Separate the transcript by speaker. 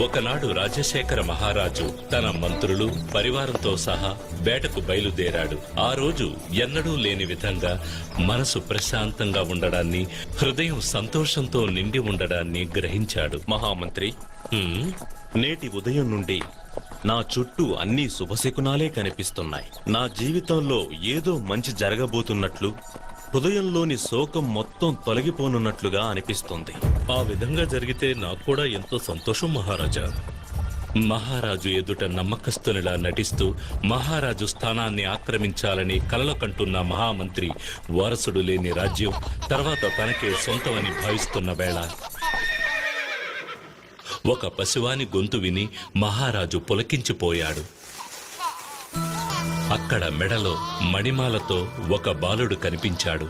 Speaker 1: ఒకనాడు రాజశేఖర మహారాజు తన మంత్రులు పరివారంతో సహా వేటకు బయలుదేరాడు. ఆ రోజు ఎన్నడూ లేని విధంగా మనసు ప్రశాంతంగా ఉండడాన్ని, హృదయం సంతోషంతో నిండి ఉండడాన్ని గ్రహించాడు.
Speaker 2: మహామంత్రి, నేటి ఉదయం నుండి నా చుట్టూ అన్ని శుభశకునాలే కనిపిస్తున్నాయి. నా జీవితంలో ఏదో మంచి జరగబోతున్నట్లు, హృదయంలోని శోకం మొత్తం తొలగిపోనున్నట్లుగా అనిపిస్తుంది.
Speaker 1: ఆ విధంగా జరిగితే నాకు కూడా ఎంతో సంతోషం మహారాజా. మహారాజు ఎదుట నమ్మకస్తునిలా నటిస్తూ మహారాజు స్థానాన్ని ఆక్రమించాలని కలలు కంటున్న మహామంత్రి వారసుడు లేని రాజ్యం తర్వాత తనకే సొంతమని భావిస్తున్న వేళ ఒక పశువాని గొంతు విని మహారాజు పులకించిపోయాడు. అక్కడ మెడలో మణిమాలతో ఒక బాలుడు కనిపించాడు.